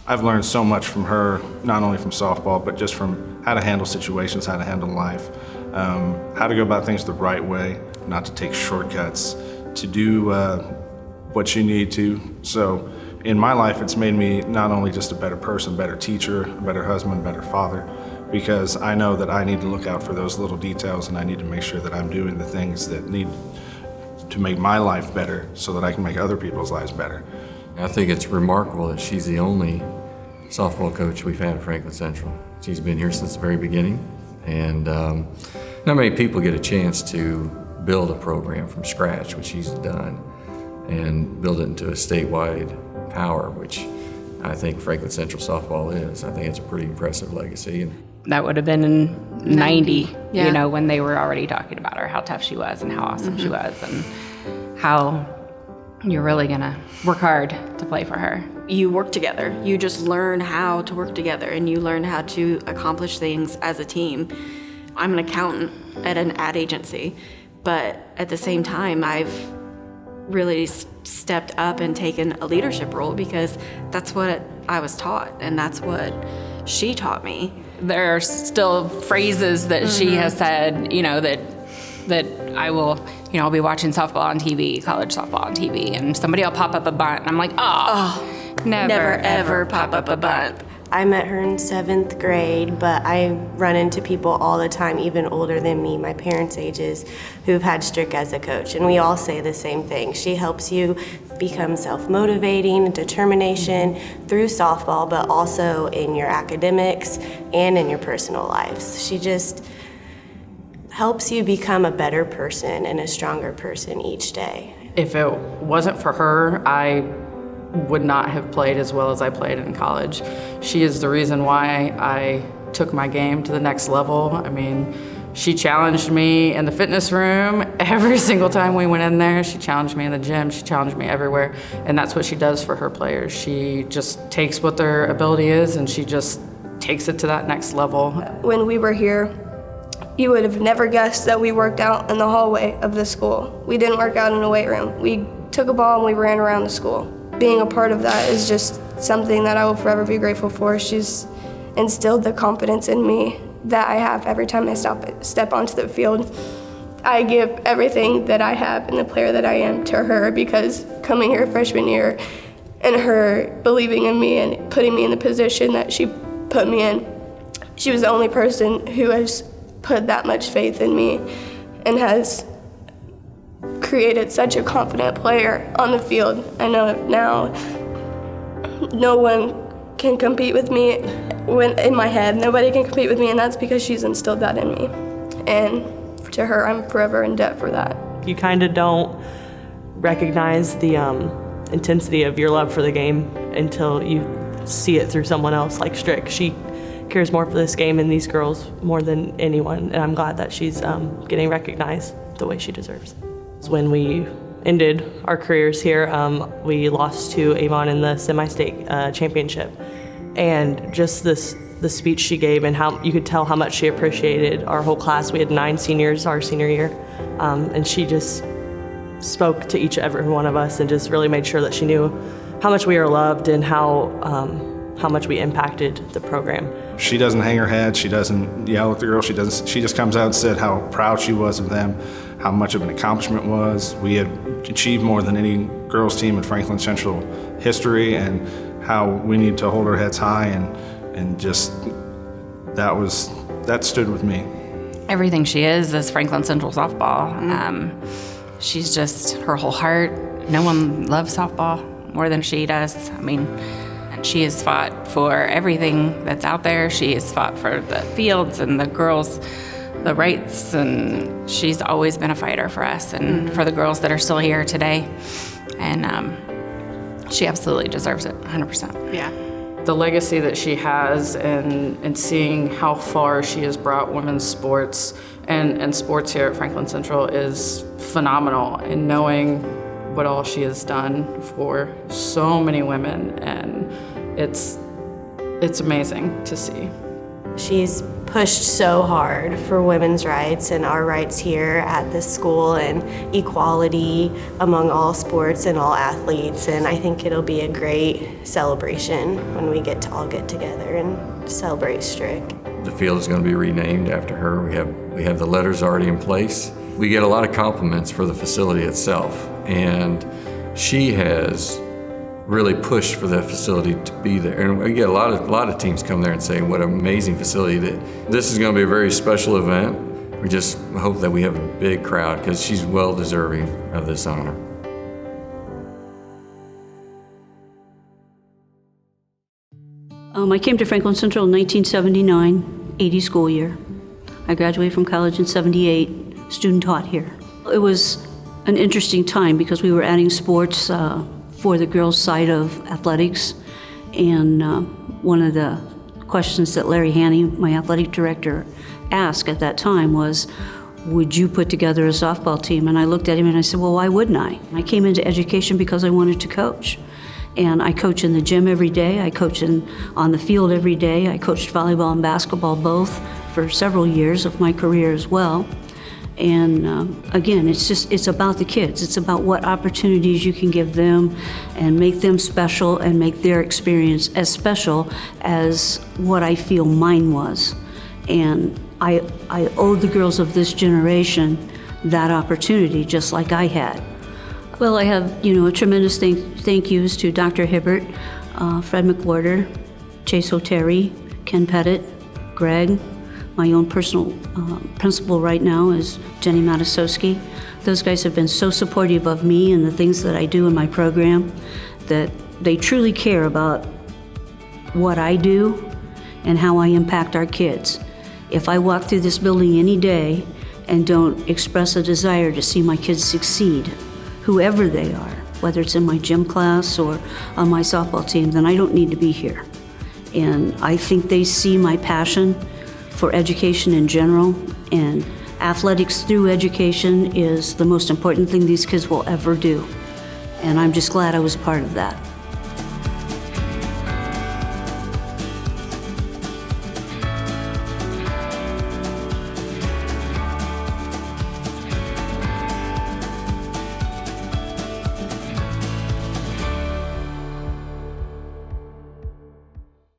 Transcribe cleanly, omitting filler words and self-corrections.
I've learned so much from her, not only from softball, but just from how to handle situations, how to handle life, how to go about things the right way, not to take shortcuts, to do what you need to. So in my life, it's made me not only just a better person, better teacher, a better husband, better father, because I know that I need to look out for those little details, and I need to make sure that I'm doing the things that need to make my life better so that I can make other people's lives better. I think it's remarkable that she's the only softball coach we've had at Franklin Central. She's been here since the very beginning, and not many people get a chance to build a program from scratch, which she's done, and build it into a statewide power, which I think Franklin Central softball is. I think it's a pretty impressive legacy. That would have been in 90, yeah. You know, when they were already talking about her, how tough she was and how awesome she was, and how you're really gonna work hard to play for her. You work together. You just learn how to work together, and you learn how to accomplish things as a team. I'm an accountant at an ad agency, but at the same time, I've really stepped up and taken a leadership role because that's what I was taught, and that's what she taught me. There are still phrases that she has said, you know, that I will, you know, I'll be watching softball on TV, college softball on TV, and somebody will pop up a bunt, and I'm like, never ever pop up a bunt. I met her in 7th grade, but I run into people all the time, even older than me, my parents' ages, who've had Strick as a coach, and we all say the same thing. She helps you become self-motivating, determination through softball, but also in your academics and in your personal lives. She just helps you become a better person and a stronger person each day. If it wasn't for her, I would not have played as well as I played in college. She is the reason why I took my game to the next level. I mean, she challenged me in the fitness room every single time we went in there. She challenged me in the gym. She challenged me everywhere. And that's what she does for her players. She just takes what their ability is and she just takes it to that next level. When we were here, you would have never guessed that we worked out in the hallway of the school. We didn't work out in the weight room. We took a ball and we ran around the school. Being a part of that is just something that I will forever be grateful for. She's instilled the confidence in me that I have every time I step onto the field. I give everything that I have and the player that I am to her, because coming here freshman year and her believing in me and putting me in the position that she put me in, she was the only person who has put that much faith in me and has created such a confident player on the field. I know now no one can compete with me when in my head. Nobody can compete with me, and that's because she's instilled that in me. And to her, I'm forever in debt for that. You kind of don't recognize the intensity of your love for the game until you see it through someone else like Strick. She cares more for this game and these girls more than anyone, and I'm glad that she's getting recognized the way she deserves. When we ended our careers here, we lost to Avon in the semi-state championship, and just the speech she gave and how you could tell how much she appreciated our whole class. We had 9 seniors our senior year, and she just spoke to every one of us and just really made sure that she knew how much we are loved and how much we impacted the program. She doesn't hang her head, she doesn't yell at the girls, she just comes out and said how proud she was of them, how much of an accomplishment was. We had achieved more than any girls team in Franklin Central history, and how we need to hold our heads high, and just that stood with me. Everything she is Franklin Central softball. She's just her whole heart. No one loves softball more than she does. I mean, she has fought for everything that's out there. She has fought for the fields and the girls, the rights, and she's always been a fighter for us and for the girls that are still here today. And she absolutely deserves it, 100%. Yeah. The legacy that she has and seeing how far she has brought women's sports and sports here at Franklin Central is phenomenal. And knowing what all she has done for so many women, and it's amazing to see. She's pushed so hard for women's rights and our rights here at this school and equality among all sports and all athletes. And I think it'll be a great celebration when we get to all get together and celebrate Strick. The field is going to be renamed after her. We have the letters already in place. We get a lot of compliments for the facility itself, and she has really pushed for that facility to be there. And we get a lot of teams come there and say what an amazing facility. That this is going to be a very special event. We just hope that we have a big crowd because she's well deserving of this honor. I came to Franklin Central in 1979, 80 school year. I graduated from college in 78, student taught here. It was an interesting time because we were adding sports for the girls' side of athletics. And one of the questions that Larry Haney, my athletic director, asked at that time was, would you put together a softball team? And I looked at him and I said, well, why wouldn't I? I came into education because I wanted to coach. And I coach in the gym every day. I coach on the field every day. I coached volleyball and basketball both for several years of my career as well. And again, it's about the kids. It's about what opportunities you can give them and make them special and make their experience as special as what I feel mine was. And I owe the girls of this generation that opportunity just like I had. Well, I have, a tremendous thank yous to Dr. Hibbert, Fred McWhorter, Chase O'Terry, Ken Pettit, Greg. My own personal principal right now is Jenny Matasowski. Those guys have been so supportive of me and the things that I do in my program that they truly care about what I do and how I impact our kids. If I walk through this building any day and don't express a desire to see my kids succeed, whoever they are, whether it's in my gym class or on my softball team, then I don't need to be here. And I think they see my passion for education in general, and athletics through education is the most important thing these kids will ever do. And I'm just glad I was a part of that.